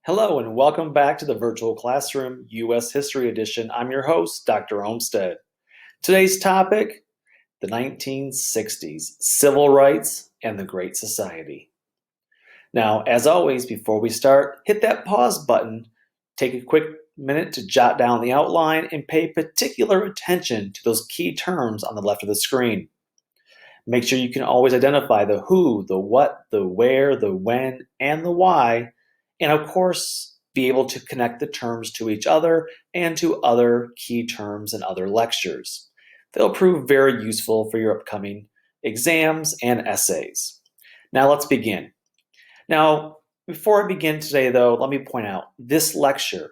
Hello and welcome back to the Virtual Classroom U.S. History Edition. I'm your host, Dr. Olmsted. Today's topic, the 1960s, Civil Rights and the Great Society. Now, as always, before we start, hit that pause button, take a quick minute to jot down the outline and pay particular attention to those key terms on the left of the screen. Make sure you can always identify the who, the what, the where, the when, and the why, and of course, be able to connect the terms to each other and to other key terms in other lectures. They'll prove very useful for your upcoming exams and essays. Now let's begin. Now, before I begin today though, let me point out this lecture,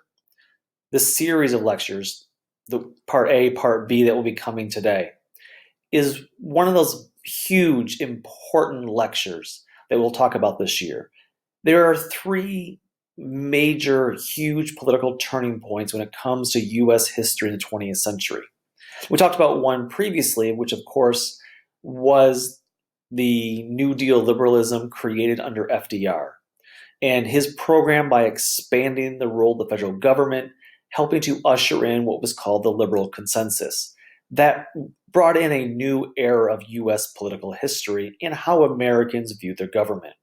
this series of lectures, the part A, part B that will be coming today, is one of those huge, important lectures that we'll talk about this year. There are three major, huge political turning points when it comes to U.S. history in the 20th century. We talked about one previously, which of course was the New Deal liberalism created under FDR, and his program by expanding the role of the federal government, helping to usher in what was called the liberal consensus. That brought in a new era of U.S. political history and how Americans viewed their government.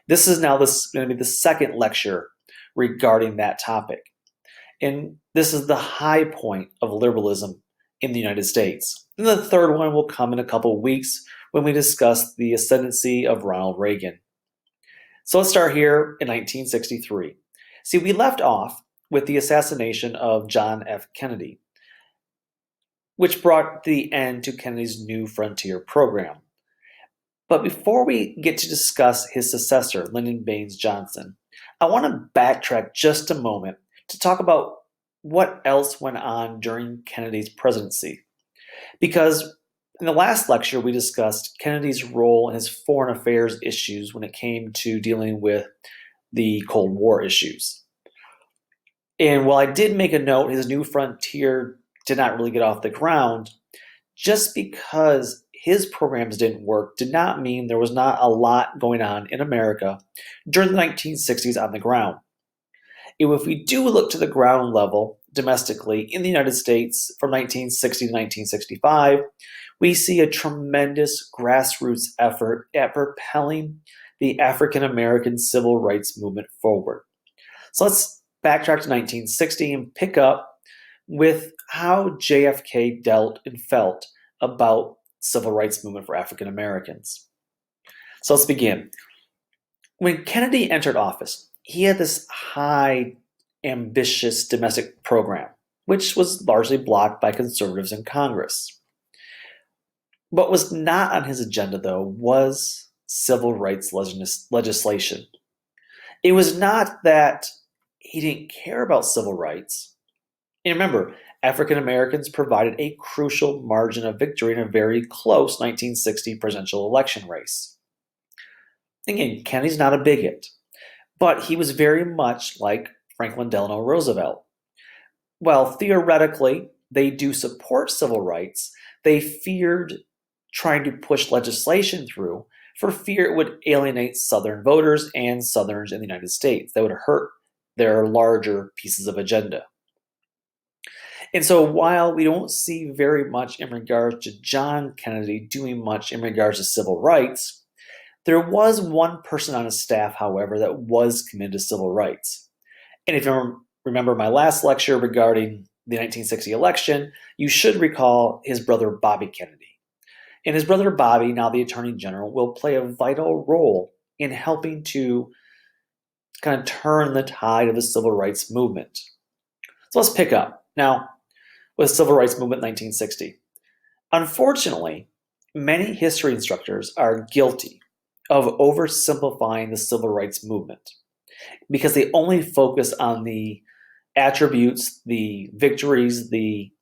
This is now going to be the second lecture regarding that topic. And this is the high point of liberalism in the United States. And the third one will come in a couple of weeks when we discuss the ascendancy of Ronald Reagan. So let's start here in 1963. See, we left off with the assassination of John F. Kennedy, which brought the end to Kennedy's New Frontier program. But before we get to discuss his successor, Lyndon Baines Johnson, I want to backtrack just a moment to talk about what else went on during Kennedy's presidency. Because in the last lecture, we discussed Kennedy's role in his foreign affairs issues when it came to dealing with the Cold War issues. And while I did make a note, his New Frontier did not really get off the ground, just because his programs didn't work did not mean there was not a lot going on in America during the 1960s on the ground. If we do look to the ground level domestically in the United States from 1960 to 1965, we see a tremendous grassroots effort at propelling the African American civil rights movement forward. So let's backtrack to 1960 and pick up with how JFK dealt and felt about civil rights movement for African Americans. So let's begin. When Kennedy entered office, he had this high, ambitious domestic program, which was largely blocked by conservatives in Congress. What was not on his agenda, though, was civil rights legislation. It was not that he didn't care about civil rights. And remember, African Americans provided a crucial margin of victory in a very close 1960 presidential election race. Again, Kennedy's not a bigot, but he was very much like Franklin Delano Roosevelt. While theoretically they do support civil rights, they feared trying to push legislation through for fear it would alienate Southern voters and Southerners in the United States. That would hurt their larger pieces of agenda. And so while we don't see very much in regards to John Kennedy doing much in regards to civil rights, there was one person on his staff, however, that was committed to civil rights. And if you remember my last lecture regarding the 1960 election, you should recall his brother Bobby Kennedy. And his brother Bobby, now the Attorney General, will play a vital role in helping to kind of turn the tide of the civil rights movement. So let's pick up. Now, with the civil rights movement in 1960. Unfortunately, many history instructors are guilty of oversimplifying the civil rights movement because they only focus on the attributes, the victories, the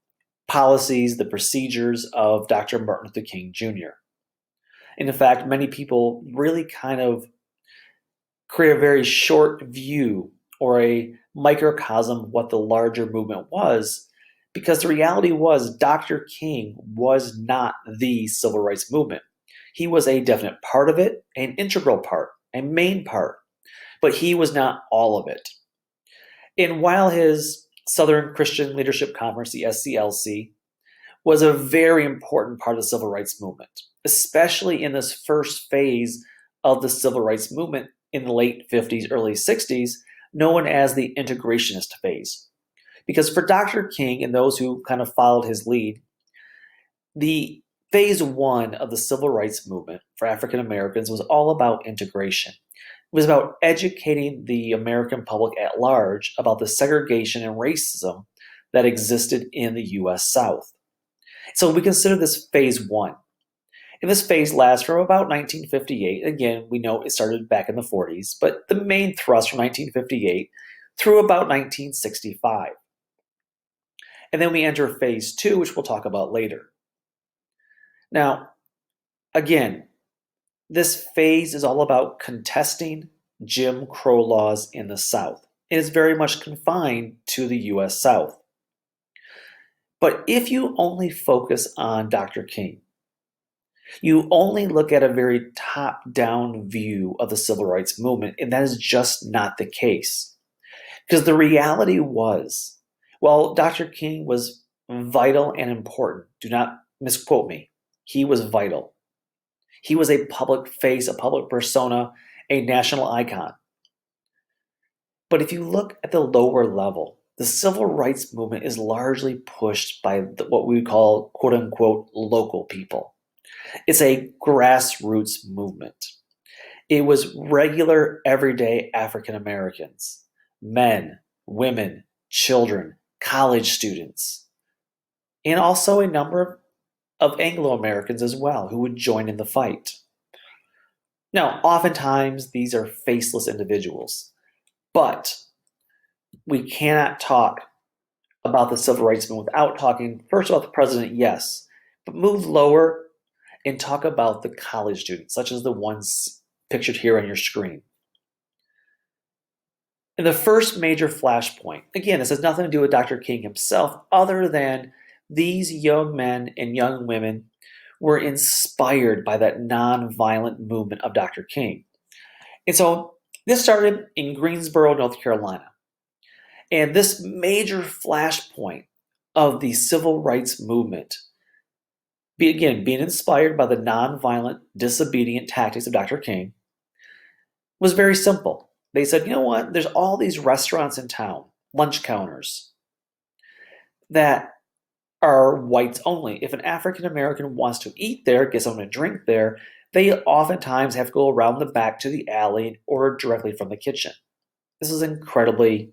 policies, the procedures of Dr. Martin Luther King Jr. And in fact, many people really kind of create a very short view or a microcosm of what the larger movement was, because the reality was Dr. King was not the civil rights movement. He was a definite part of it, an integral part, a main part, but he was not all of it. And while his Southern Christian Leadership Conference, the SCLC, was a very important part of the civil rights movement, especially in this first phase of the civil rights movement in the late 50s, early 60s, known as the integrationist phase. Because for Dr. King and those who kind of followed his lead, the phase one of the civil rights movement for African Americans was all about integration. It was about educating the American public at large about the segregation and racism that existed in the U.S. South. So we consider this phase one. And this phase lasts from about 1958. Again, we know it started back in the 40s, but the main thrust from 1958 through about 1965. And then we enter phase two, which we'll talk about later. Now, again, this phase is all about contesting Jim Crow laws in the South. It is very much confined to the U.S. South. But if you only focus on Dr. King, you only look at a very top-down view of the civil rights movement, and that is just not the case. Because the reality was, while Dr. King was vital and important, do not misquote me, he was vital. He was a public face, a public persona, a national icon. But if you look at the lower level, the civil rights movement is largely pushed by what we call quote-unquote local people. It's a grassroots movement. It was regular, everyday African Americans, men, women, children, college students, and also a number of Anglo-Americans as well who would join in the fight. Now, oftentimes these are faceless individuals, but we cannot talk about the civil rights movement without talking first about the president, yes, but move lower and talk about the college students, such as the ones pictured here on your screen. And the first major flashpoint, again, this has nothing to do with Dr. King himself, other than these young men and young women were inspired by that nonviolent movement of Dr. King. And so this started in Greensboro, North Carolina. And this major flashpoint of the civil rights movement, being inspired by the nonviolent, disobedient tactics of Dr. King, was very simple. They said, you know what, there's all these restaurants in town, lunch counters, that are whites only. If an African American wants to eat there, get something to drink there, they oftentimes have to go around the back to the alley and order directly from the kitchen. This is incredibly,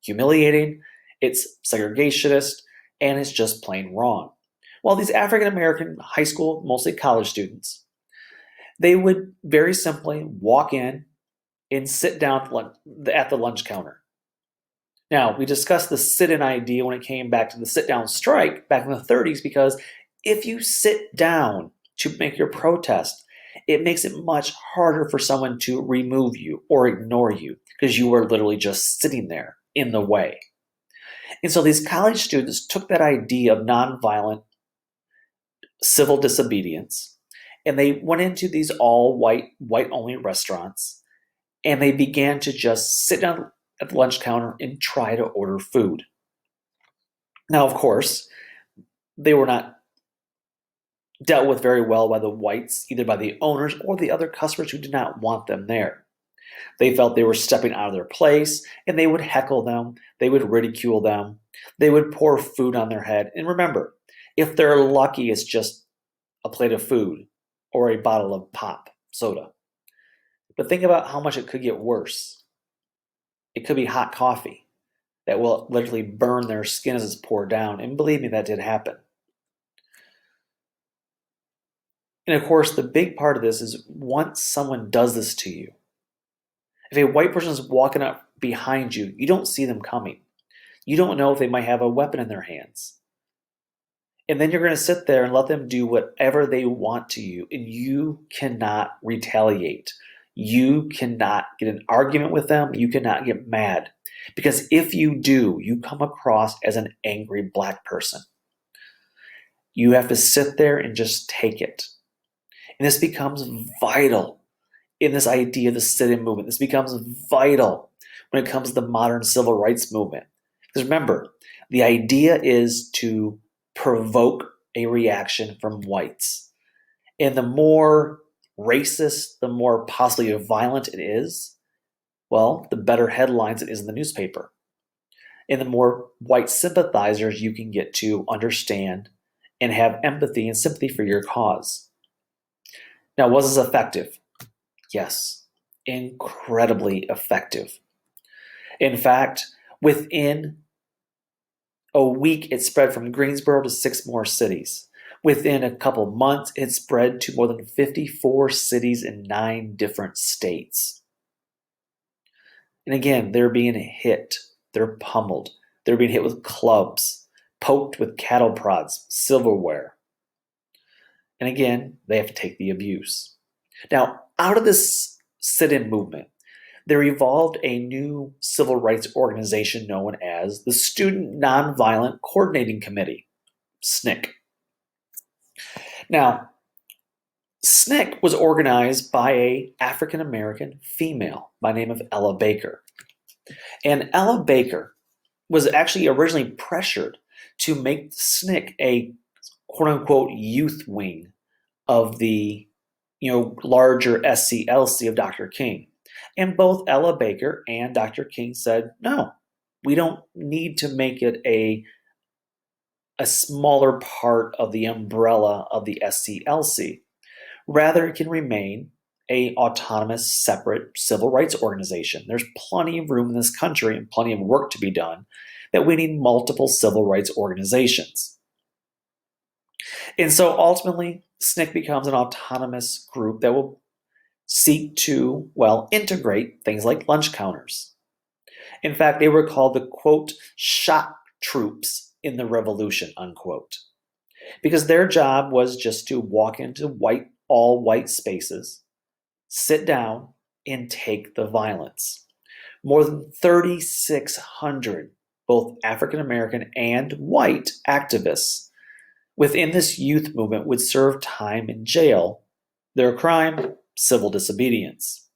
humiliating, it's segregationist, and it's just plain wrong. While these African American high school, mostly college students, they would very simply walk in and sit down at the lunch counter. Now, we discussed the sit-in idea when it came back to the sit-down strike back in the 30s, because if you sit down to make your protest, it makes it much harder for someone to remove you or ignore you because you are literally just sitting there in the way. And so these college students took that idea of nonviolent civil disobedience, and they went into these all white-only restaurants, and they began to just sit down at the lunch counter and try to order food. Now, of course, they were not dealt with very well by the whites, either by the owners or the other customers who did not want them there. They felt they were stepping out of their place, and they would heckle them, they would ridicule them, they would pour food on their head. And remember, if they're lucky, it's just a plate of food or a bottle of pop soda. But think about how much it could get worse. It could be hot coffee that will literally burn their skin as it's poured down. And believe me, that did happen. And of course, the big part of this is once someone does this to you, if a white person is walking up behind you, you don't see them coming. You don't know if they might have a weapon in their hands. And then you're going to sit there and let them do whatever they want to you, and you cannot retaliate. You cannot get an argument with them. You cannot get mad. Because if you do, you come across as an angry black person. You have to sit there and just take it. And this becomes vital in this idea of the sit-in movement. This becomes vital when it comes to the modern civil rights movement. Because remember, the idea is to provoke a reaction from whites. And the more racist, the more possibly violent it is, well, the better headlines it is in the newspaper. And the more white sympathizers you can get to understand and have empathy and sympathy for your cause. Now, was this effective? Yes, incredibly effective. In fact, within a week, it spread from Greensboro to 6 more cities. Within a couple months, it spread to more than 54 cities in 9 different states. And again, they're being hit. They're pummeled. They're being hit with clubs, poked with cattle prods, silverware. And again, they have to take the abuse. Now, out of this sit-in movement, there evolved a new civil rights organization known as the Student Nonviolent Coordinating Committee, SNCC. Now, SNCC was organized by an African-American female by the name of Ella Baker. And Ella Baker was actually originally pressured to make SNCC a quote-unquote youth wing of the larger SCLC of Dr. King. And both Ella Baker and Dr. King said, no, we don't need to make it a smaller part of the umbrella of the SCLC. Rather, it can remain an autonomous, separate civil rights organization. There's plenty of room in this country and plenty of work to be done that we need multiple civil rights organizations. And so ultimately, SNCC becomes an autonomous group that will seek to, integrate things like lunch counters. In fact, they were called the, quote, shock troops in the revolution, unquote, because their job was just to walk into all white spaces, sit down, and take the violence. More than 3,600, both African American and white activists within this youth movement would serve time in jail. Their crime, civil disobedience.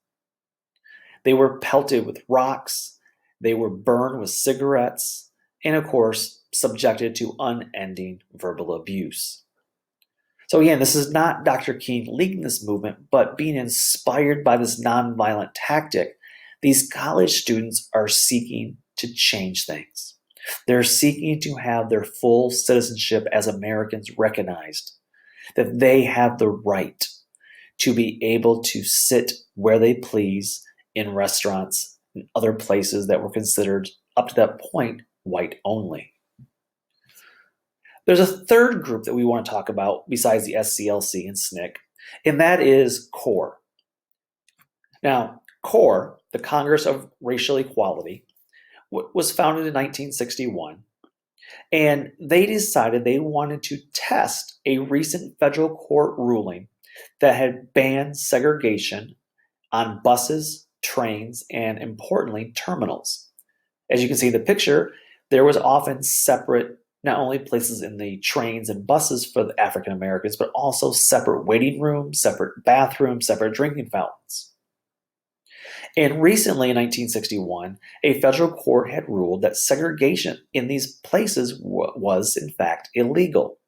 They were pelted with rocks, they were burned with cigarettes, and of course, subjected to unending verbal abuse. So again, this is not Dr. King leading this movement, but being inspired by this nonviolent tactic, these college students are seeking to change things. They're seeking to have their full citizenship as Americans recognized, that they have the right to be able to sit where they please in restaurants and other places that were considered, up to that point, white only. There's a third group that we want to talk about besides the SCLC and SNCC, and that is CORE. Now, CORE, the Congress of Racial Equality, was founded in 1961, and they decided they wanted to test a recent federal court ruling that had banned segregation on buses, trains, and importantly, terminals. As you can see in the picture, there was often separate, not only places in the trains and buses for the African Americans, but also separate waiting rooms, separate bathrooms, separate drinking fountains. And recently in 1961, a federal court had ruled that segregation in these places was in fact illegal.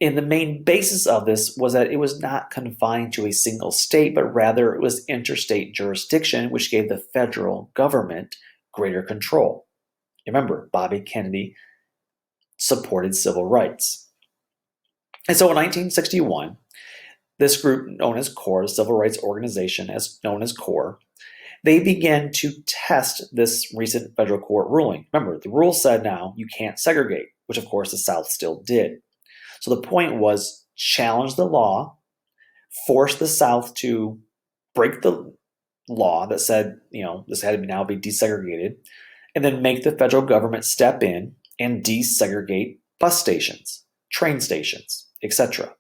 And the main basis of this was that it was not confined to a single state, but rather it was interstate jurisdiction, which gave the federal government greater control. Remember, Bobby Kennedy supported civil rights. And so in 1961, this group known as CORE, the civil rights organization known as CORE, they began to test this recent federal court ruling. Remember, the rule said now you can't segregate, which of course the South still did. So the point was challenge the law, force the South to break the law that said, this had to now be desegregated, and then make the federal government step in and desegregate bus stations, train stations, etc.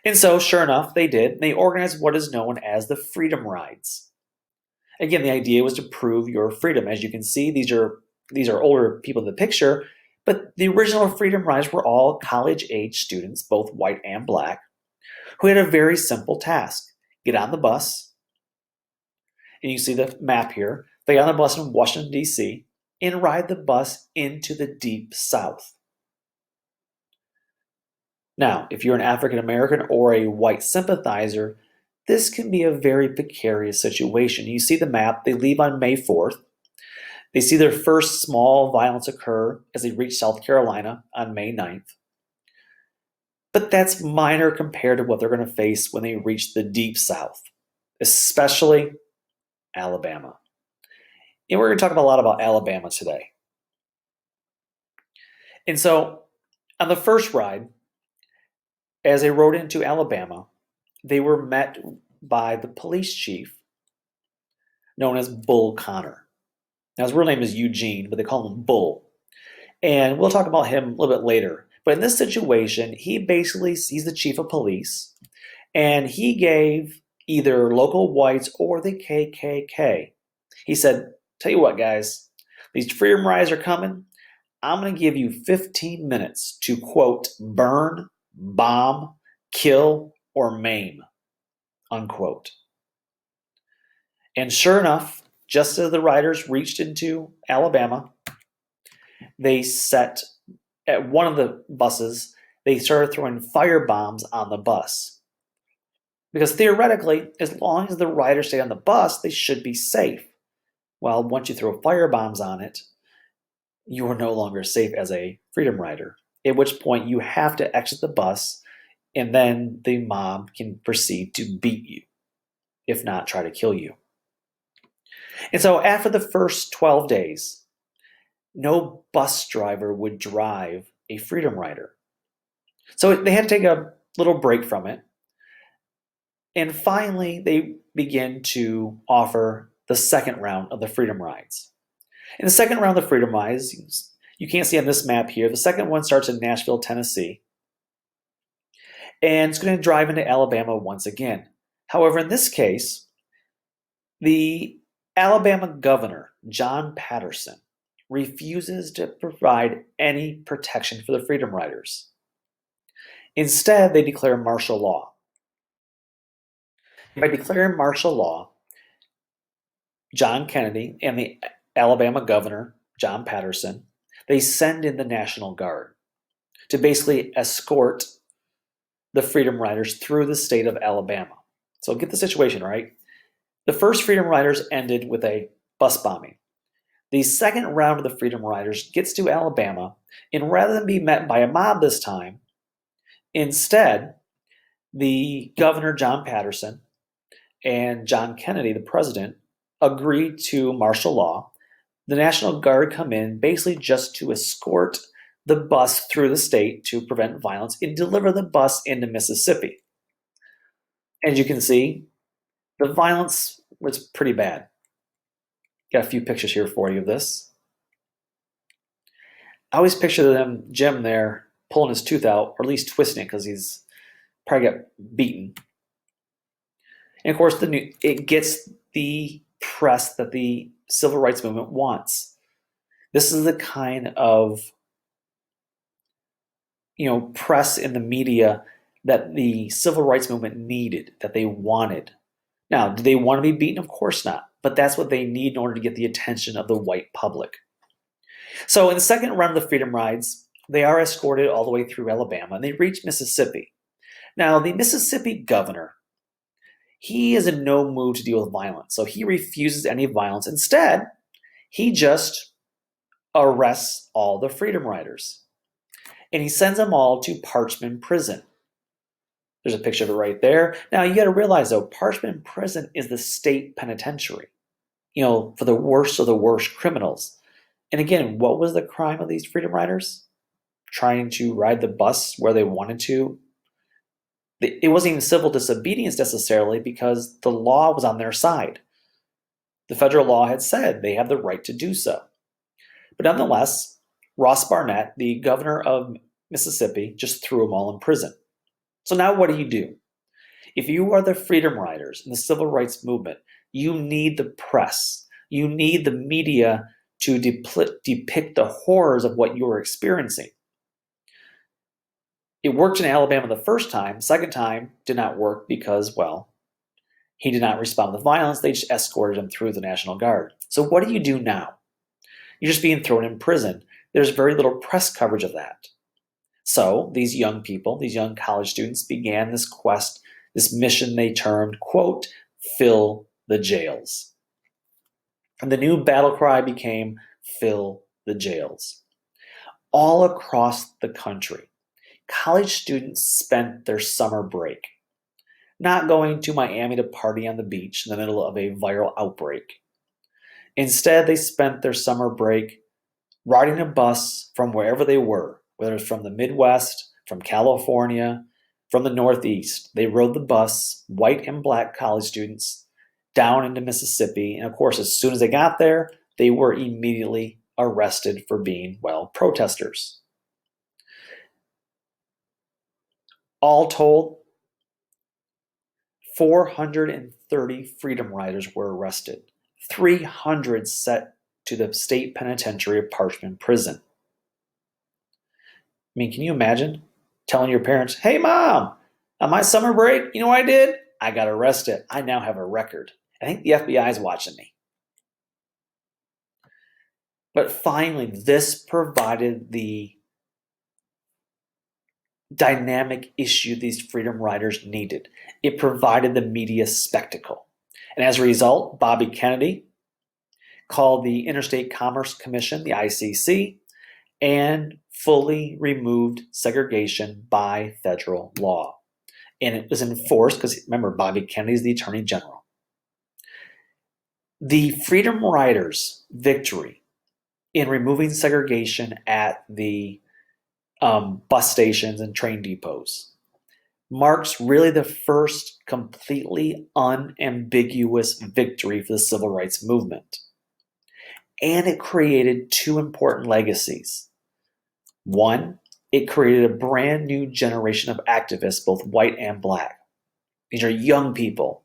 And so, sure enough, they did. They organized what is known as the Freedom Rides. Again, the idea was to prove your freedom. As you can see, these are older people in the picture, but the original Freedom Rides were all college-age students, both white and black, who had a very simple task. Get on the bus, and you see the map here. They got on the bus in Washington, D.C., and ride the bus into the Deep South. Now, if you're an African American or a white sympathizer, this can be a very precarious situation. You see the map, they leave on May 4th. They see their first small violence occur as they reach South Carolina on May 9th. But that's minor compared to what they're going to face when they reach the Deep South, especially Alabama. And we're going to talk a lot about Alabama today. And so, on the first ride, as they rode into Alabama, they were met by the police chief known as Bull Connor. Now, his real name is Eugene, but they call him Bull. And we'll talk about him a little bit later. But in this situation, he's the chief of police, and he gave either local whites or the KKK. He said, tell you what, guys, these freedom riders are coming. I'm going to give you 15 minutes to, quote, burn, bomb, kill, or maim, unquote. And sure enough, just as the riders reached into Alabama, they set at one of the buses, they started throwing fire bombs on the bus. Because theoretically, as long as the riders stay on the bus, they should be safe. Well, once you throw fire bombs on it, you are no longer safe as a freedom rider, at which point you have to exit the bus, and then the mob can proceed to beat you, if not try to kill you. And so after the first 12 days, no bus driver would drive a freedom rider. So they had to take a little break from it. And finally, they begin to offer the second round of the freedom rides. In the second round of the freedom rides, you can't see on this map here, the second one starts in Nashville, Tennessee. And it's going to drive into Alabama once again. However, in this case, the Alabama governor, John Patterson, refuses to provide any protection for the freedom riders. Instead, they declare martial law. By declaring martial law, John Kennedy and the Alabama governor, John Patterson, they send in the National Guard to basically escort the freedom riders through the state of Alabama. So get the situation right. The first freedom riders ended with a bus bombing. The second round of the freedom riders gets to Alabama, and rather than be met by a mob this time, instead, the governor, John Patterson, and John Kennedy, the president, agreed to martial law. The National Guard come in basically just to escort the bus through the state to prevent violence and deliver the bus into Mississippi. As you can see, the violence was pretty bad. Got a few pictures here for you of this. I always picture Jim there pulling his tooth out, or at least twisting it because he's probably got beaten. And of course, it gets the press that the civil rights movement wants. This is the kind of press in the media that the civil rights movement needed, that they wanted. Now, do they want to be beaten? Of course not. But that's what they need in order to get the attention of the white public. So in the second round of the freedom rides, they are escorted all the way through Alabama, and they reach Mississippi. Now, the Mississippi governor, he is in no mood to deal with violence, so he refuses any violence. Instead, he just arrests all the freedom riders, and he sends them all to Parchman Prison. There's a picture of it right there. Now, you got to realize, though, Parchman Prison is the state penitentiary, for the worst of the worst criminals. And again, what was the crime of these freedom riders? Trying to ride the bus where they wanted to. It wasn't even civil disobedience necessarily, because the law was on their side. The federal law had said they have the right to do so. But nonetheless, Ross Barnett, the governor of Mississippi, just threw them all in prison. So now what do? If you are the freedom riders in the civil rights movement, you need the press. You need the media to depict the horrors of what you're experiencing. It worked in Alabama the first time. Second time did not work because, well, He did not respond with violence. They just escorted him through the National Guard. So what do you do now? You're just being thrown in prison. There's very little press coverage of that. So these young people, these young college students began this quest, this mission they termed, quote, fill the jails. And the new battle cry became fill the jails. All across the country, college students spent their summer break not going to Miami to party on the beach in the middle of a viral outbreak. Instead, they spent their summer break riding a bus from wherever they were, whether it's from the Midwest, from California, from the Northeast. They rode the bus, white and black college students, down into Mississippi. And of course, as soon as they got there, they were immediately arrested for being, well, protesters. All told, 430 freedom riders were arrested, 300 sent to the state penitentiary of Parchman Prison. I mean, can you imagine telling your parents, hey, Mom, on my summer break, you know what I did? I got arrested. I now have a record. I think the FBI is watching me. But finally, this provided the dynamic issue these freedom riders needed. It provided the media spectacle. And as a result, Bobby Kennedy called the Interstate Commerce Commission, the ICC, and fully removed segregation by federal law. And it was enforced because, remember, Bobby Kennedy is the Attorney General. The freedom riders' victory in removing segregation at the bus stations and train depots marks really the first completely unambiguous victory for the civil rights movement. And it created two important legacies. One, it created a brand new generation of activists, both white and black. These are young people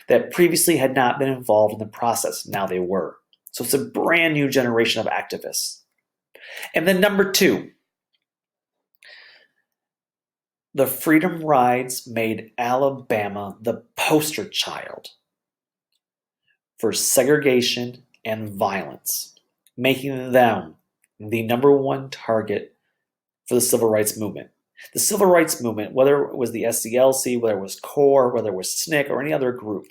that previously had not been involved in the process. Now they were. So it's a brand new generation of activists. And then number two, the Freedom Rides made Alabama the poster child for segregation and violence, making them the number one target for the civil rights movement. The civil rights movement, whether it was the SCLC, whether it was CORE, whether it was SNCC, or any other group,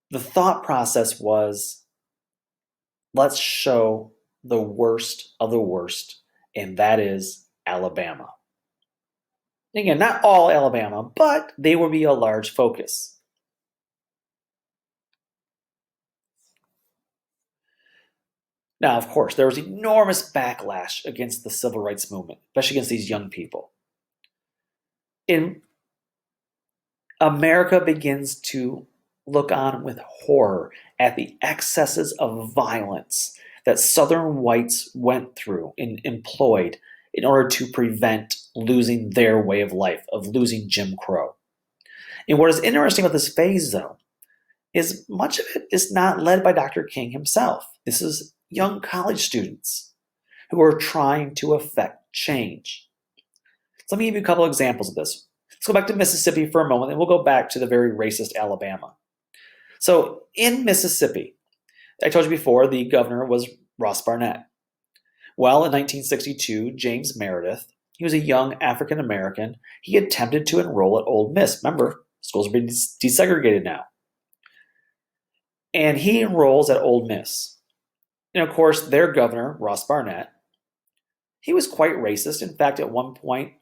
the thought process was, let's show the worst of the worst, and that is Alabama. Again, not all Alabama, but they would be a large focus. Now, of course, there was enormous backlash against the civil rights movement, especially against these young people. America begins to look on with horror at the excesses of violence that Southern whites went through and employed in order to prevent losing their way of life, of losing Jim Crow. And what is interesting about this phase, though, is much of it is not led by Dr. King himself. This is young college students who are trying to affect change. So let me give you a couple examples of this. Let's go back to Mississippi for a moment, and we'll go back to the very racist Alabama. So in Mississippi, I told you before, the governor was Ross Barnett. Well, in 1962, James Meredith, he was a young African American. He attempted to enroll at Ole Miss. Remember, schools are being desegregated now. And he enrolls at Ole Miss. And of course, their governor, Ross Barnett, he was quite racist. In fact, at one point,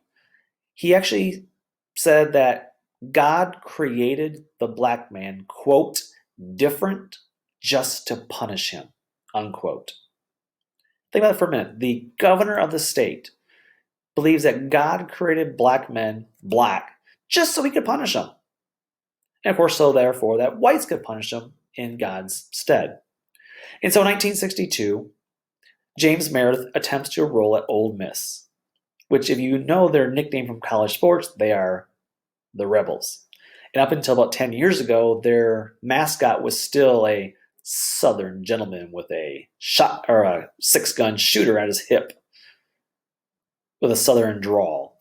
he actually said that God created the black man, quote, different just to punish him, unquote. Think about it for a minute. The governor of the state believes that God created black men black just so he could punish them. And of course, so therefore, that whites could punish them in God's stead. And so in 1962, James Meredith attempts to enroll at Ole Miss, which if you know their nickname from college sports, they are the Rebels. And up until about 10 years ago, their mascot was still a Southern gentleman with a shot or a six-gun shooter at his hip with a Southern drawl,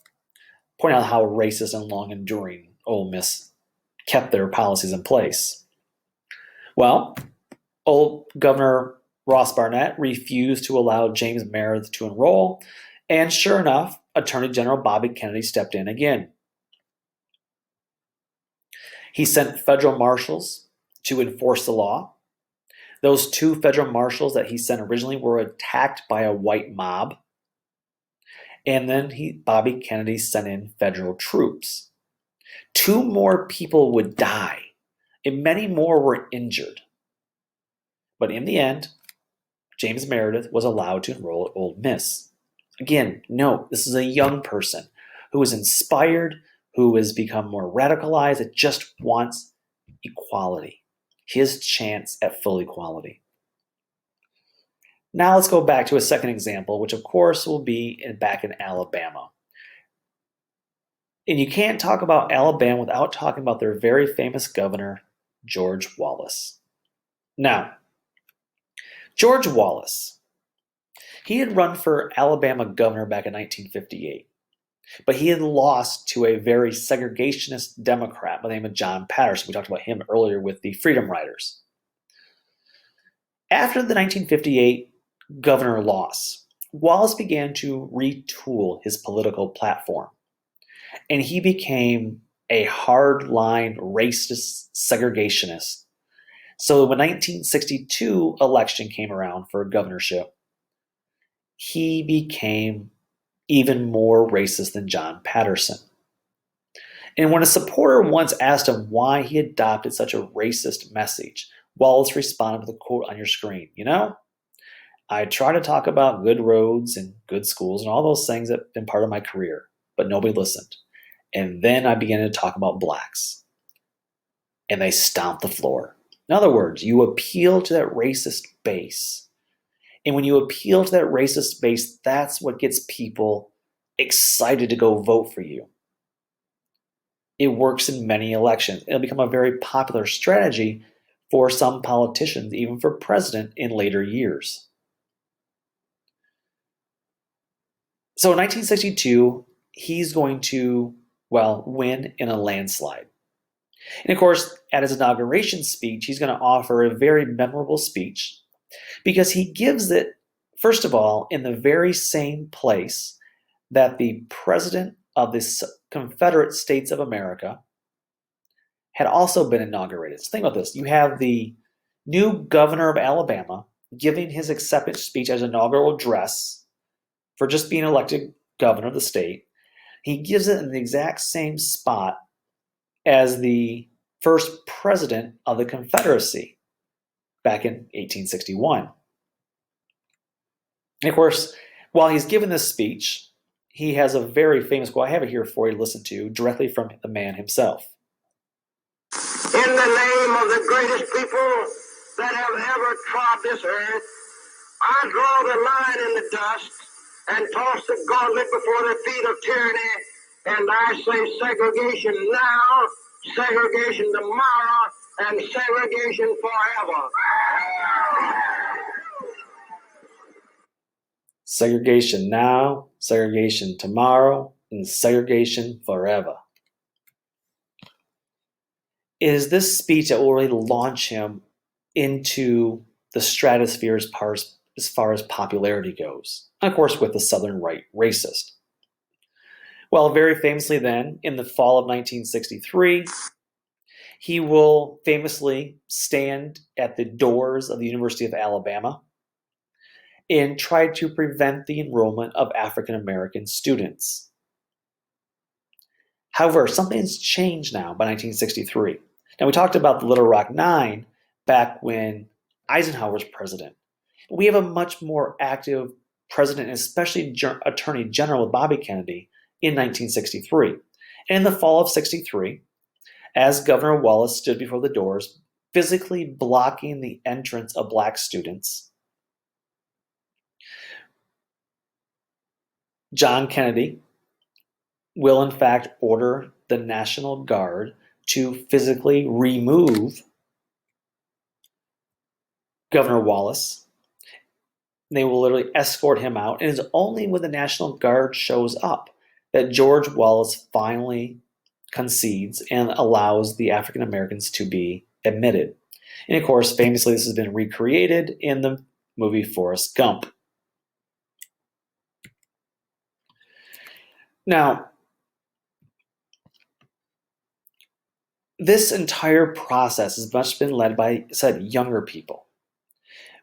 pointing out how racist and long-enduring Ole Miss kept their policies in place. Well, old Governor Ross Barnett refused to allow James Meredith to enroll, and sure enough, Attorney General Bobby Kennedy stepped in again. He sent federal marshals to enforce the law. Those 2 federal marshals that he sent originally were attacked by a white mob. And then Bobby Kennedy sent in federal troops. 2 more people would die, and many more were injured. But in the end, James Meredith was allowed to enroll at Ole Miss. Again, note, this is a young person who is inspired, who has become more radicalized, that just wants equality, his chance at full equality. Now let's go back to a second example, which of course will be back in Alabama. And you can't talk about Alabama without talking about their very famous governor, George Wallace. Now, George Wallace, he had run for Alabama governor back in 1958, but he had lost to a very segregationist Democrat by the name of John Patterson. We talked about him earlier with the Freedom Riders. After the 1958 governor loss, Wallace began to retool his political platform, and he became a hardline racist segregationist. So when the 1962 election came around for a governorship, he became even more racist than John Patterson. And when a supporter once asked him why he adopted such a racist message, Wallace responded with a quote on your screen. You know, I try to talk about good roads and good schools and all those things that have been part of my career, but nobody listened. And then I began to talk about blacks, and they stomped the floor. In other words, you appeal to that racist base. And when you appeal to that racist base, that's what gets people excited to go vote for you. It works in many elections. It'll become a very popular strategy for some politicians, even for president in later years. So in 1962, he's going to, win in a landslide. And of course, at his inauguration speech, he's going to offer a very memorable speech because he gives it, first of all, in the very same place that the president of the Confederate States of America had also been inaugurated. So think about this. You have the new governor of Alabama giving his acceptance speech as inaugural address for just being elected governor of the state. He gives it in the exact same spot as the first president of the Confederacy back in 1861. And of course, while he's giving this speech, he has a very famous quote. I have it here for you to listen to directly from the man himself. In the name of the greatest people that have ever trod this earth, I draw the line in the dust and toss the gauntlet before the feet of tyranny, and I say segregation now, segregation tomorrow, and segregation forever. Segregation now, segregation tomorrow, and segregation forever. It is this speech that will really launch him into the stratosphere as far as popularity goes. And of course, with the Southern right racist. Well, very famously then, in the fall of 1963, he will famously stand at the doors of the University of Alabama and try to prevent the enrollment of African American students. However, something's changed now by 1963. Now, we talked about the Little Rock Nine back when Eisenhower was president. We have a much more active president, and especially Attorney General Bobby Kennedy in 1963. And in the fall of 63, as Governor Wallace stood before the doors, physically blocking the entrance of black students, John Kennedy will in fact order the National Guard to physically remove Governor Wallace. They will literally escort him out. And it's only when the National Guard shows up that George Wallace finally concedes and allows the African Americans to be admitted. And of course, famously, this has been recreated in the movie Forrest Gump. Now, this entire process has much been led by, younger people.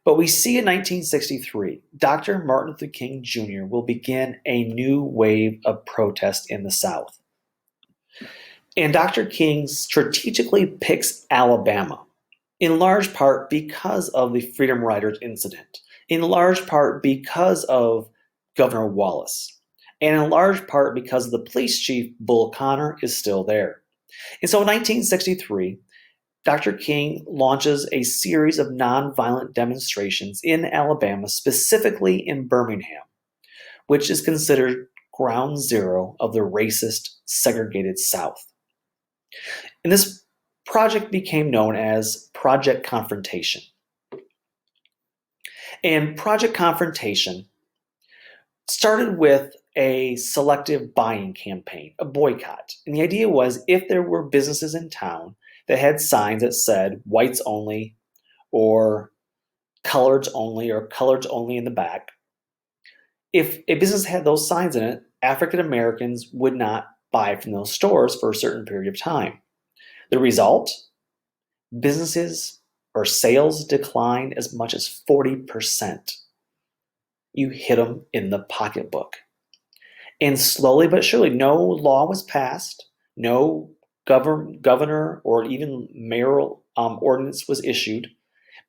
But we see in 1963, Dr. Martin Luther King Jr. will begin a new wave of protest in the South. And Dr. King strategically picks Alabama, in large part because of the Freedom Riders incident, in large part because of Governor Wallace, and in large part because the police chief, Bull Connor, is still there. And so in 1963, Dr. King launches a series of nonviolent demonstrations in Alabama, specifically in Birmingham, which is considered ground zero of the racist, segregated South. And this project became known as Project Confrontation. And Project Confrontation started with a selective buying campaign, a boycott. And the idea was if there were businesses in town that had signs that said whites only or coloreds only in the back, if a business had those signs in it, African Americans would not buy from those stores for a certain period of time. The result? Businesses or sales declined as much as 40%. You hit them in the pocketbook. And slowly but surely, no law was passed, no governor or even mayoral ordinance was issued,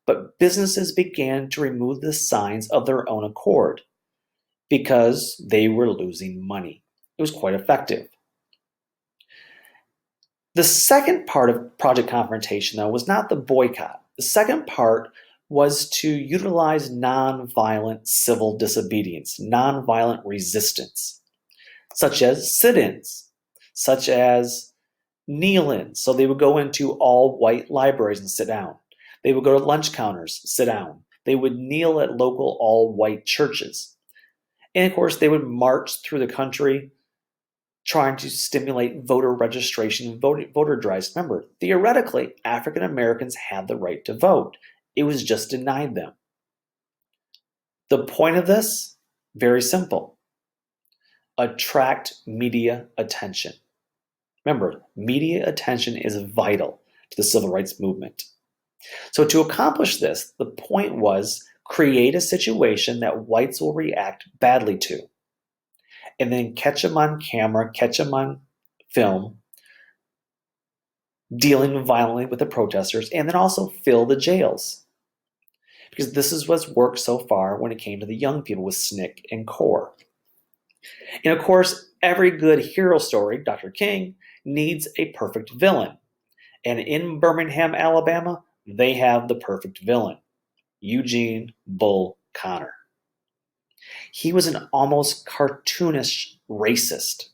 but businesses began to remove the signs of their own accord because they were losing money. It was quite effective. The second part of Project Confrontation, though, was not the boycott. The second part was to utilize nonviolent civil disobedience, nonviolent resistance, such as sit-ins, such as kneel-ins. So they would go into all white libraries and sit down. They would go to lunch counters, sit down. They would kneel at local all white churches. And of course, they would march through the country trying to stimulate voter registration and voter drives. Remember, theoretically, African Americans had the right to vote. It was just denied them. The point of this, very simple. Attract media attention. Remember, media attention is vital to the civil rights movement. So to accomplish this, the point was create a situation that whites will react badly to, and then catch them on camera, catch them on film, dealing violently with the protesters, and then also fill the jails. Because this is what's worked so far when it came to the young people with SNCC and CORE. And of course, every good hero story, Dr. King, needs a perfect villain. And in Birmingham, Alabama, they have the perfect villain, Eugene Bull Connor. He was an almost cartoonish racist,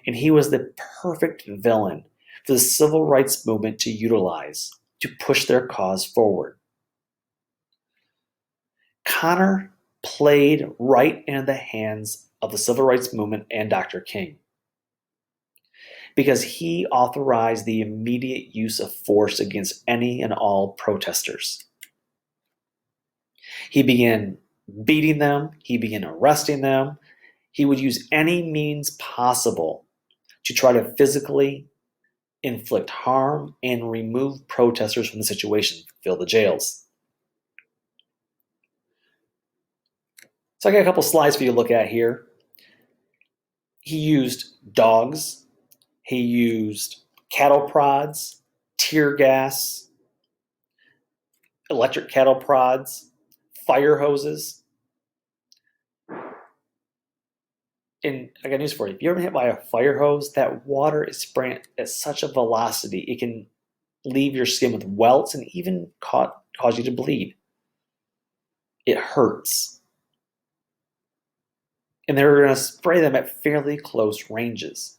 and he was the perfect villain for the civil rights movement to utilize to push their cause forward. Connor played right into the hands of the civil rights movement and Dr. King because he authorized the immediate use of force against any and all protesters. He began beating them, he began arresting them. He would use any means possible to try to physically inflict harm and remove protesters from the situation, fill the jails. So I got a couple slides for you to look at here. He used dogs, he used cattle prods, tear gas, electric cattle prods, fire hoses. And I got news for you. If you're ever hit by a fire hose, that water is spraying at such a velocity, it can leave your skin with welts and even cause you to bleed. It hurts. And they're going to spray them at fairly close ranges.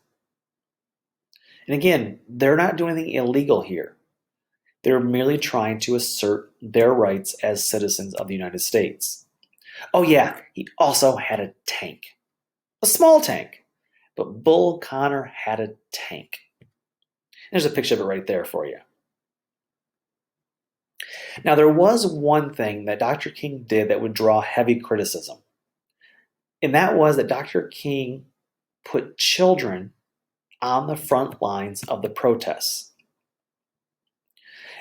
And again, they're not doing anything illegal here. They're merely trying to assert their rights as citizens of the United States. Oh yeah, he also had a tank. A small tank. But Bull Connor had a tank. There's a picture of it right there for you. Now, there was one thing that Dr. King did that would draw heavy criticism, and that was that Dr. King put children on the front lines of the protests.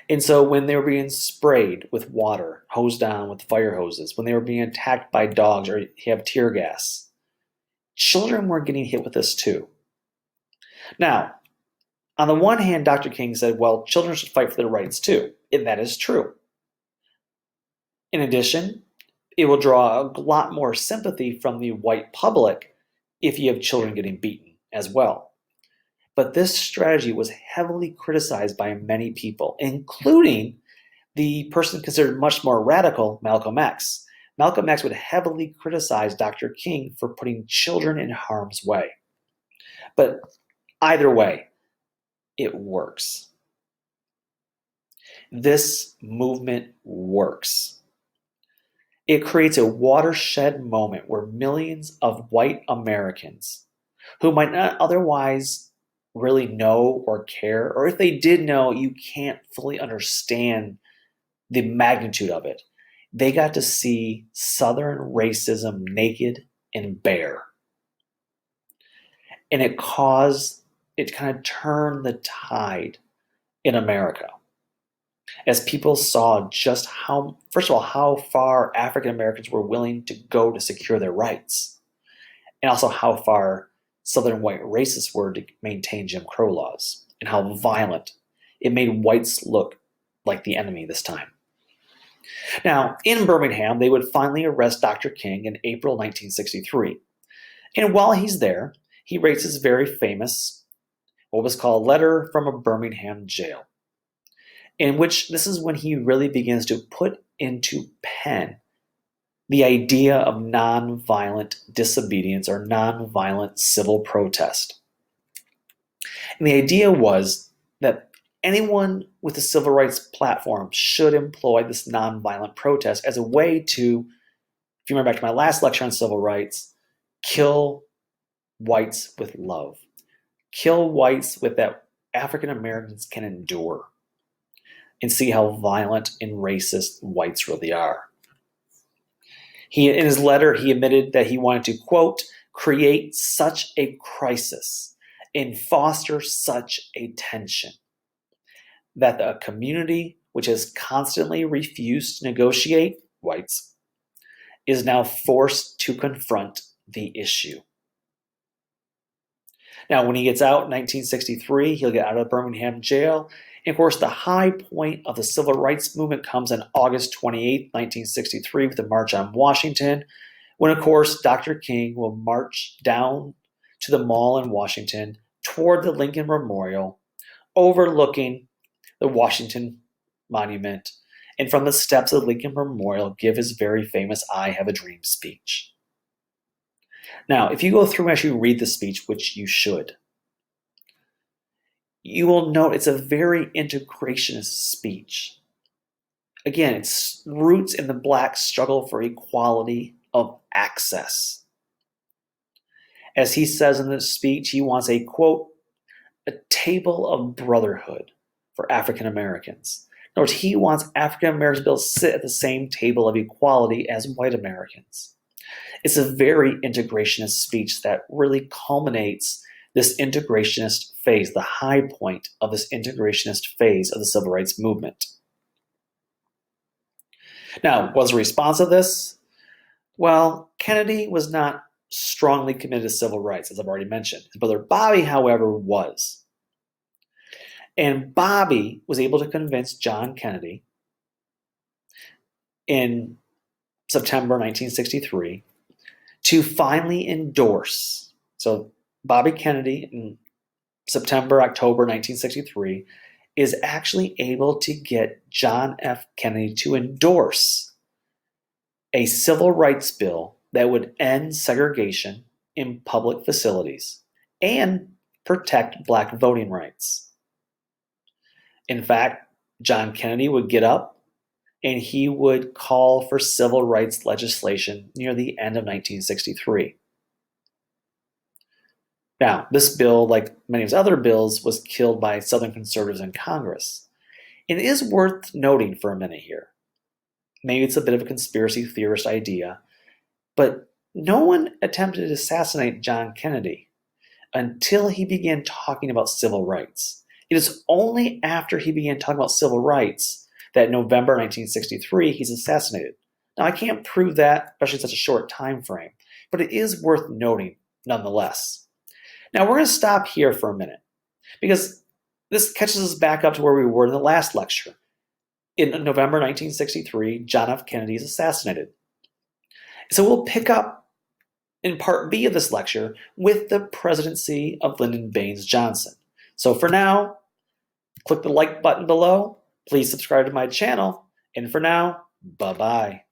And so when they were being sprayed with water, hosed down with fire hoses, when they were being attacked by dogs or have tear gas, children were getting hit with this too. Now, on the one hand, Dr. King said, well, children should fight for their rights too, and that is true. In addition, it will draw a lot more sympathy from the white public if you have children getting beaten as well. But this strategy was heavily criticized by many people, including the person considered much more radical, Malcolm X. Malcolm X would heavily criticize Dr. King for putting children in harm's way. But either way, it works. This movement works. It creates a watershed moment where millions of white Americans who might not otherwise really know or care, or if they did know, you can't fully understand the magnitude of it. They got to see Southern racism naked and bare. And it kind of turned the tide in America as people saw just how, first of all, how far African Americans were willing to go to secure their rights, and also how far Southern white racists were to maintain Jim Crow laws, and how violent it made whites look like the enemy this time. Now, in Birmingham, they would finally arrest Dr. King in April 1963. And while he's there, he writes his very famous, what was called Letter from a Birmingham Jail, in which this is when he really begins to put into pen the idea of nonviolent disobedience or nonviolent civil protest. And the idea was that anyone with a civil rights platform should employ this nonviolent protest as a way to, if you remember back to my last lecture on civil rights, kill whites with love. Kill whites with that African Americans can endure, and see how violent and racist whites really are. In his letter, he admitted that he wanted to, quote, create such a crisis and foster such a tension that the community, which has constantly refused to negotiate, whites, is now forced to confront the issue. Now, when he gets out in 1963, he'll get out of Birmingham Jail. And of course, the high point of the civil rights movement comes on August 28, 1963, with the March on Washington, when, of course, Dr. King will march down to the mall in Washington toward the Lincoln Memorial, overlooking the Washington Monument, and from the steps of the Lincoln Memorial, give his very famous I Have a Dream speech. Now, if you go through and actually read the speech, which you should, you will note it's a very integrationist speech. Again, its roots in the Black struggle for equality of access. As he says in this speech, he wants a, quote, a table of brotherhood for African Americans. In other words, he wants African Americans to be able to sit at the same table of equality as white Americans. It's a very integrationist speech that really culminates this integrationist phase, the high point of this integrationist phase of the civil rights movement. Now, what was the response of this? Well, Kennedy was not strongly committed to civil rights, as I've already mentioned. His brother Bobby, however, was. And Bobby was able to convince John Kennedy in September 1963 to finally endorse. So Bobby Kennedy in September, October 1963 is actually able to get John F. Kennedy to endorse a civil rights bill that would end segregation in public facilities and protect Black voting rights. In fact, John Kennedy would get up and he would call for civil rights legislation near the end of 1963. Now, this bill, like many of his other bills, was killed by Southern conservatives in Congress. It is worth noting for a minute here. Maybe it's a bit of a conspiracy theorist idea, but no one attempted to assassinate John Kennedy until he began talking about civil rights. It is only after he began talking about civil rights that in November 1963 he's assassinated. Now, I can't prove that, especially in such a short time frame, but it is worth noting nonetheless. Now, we're going to stop here for a minute because this catches us back up to where we were in the last lecture. In November 1963, John F. Kennedy is assassinated. So we'll pick up in part B of this lecture with the presidency of Lyndon Baines Johnson. So for now, click the like button below. Please subscribe to my channel. And for now, bye-bye.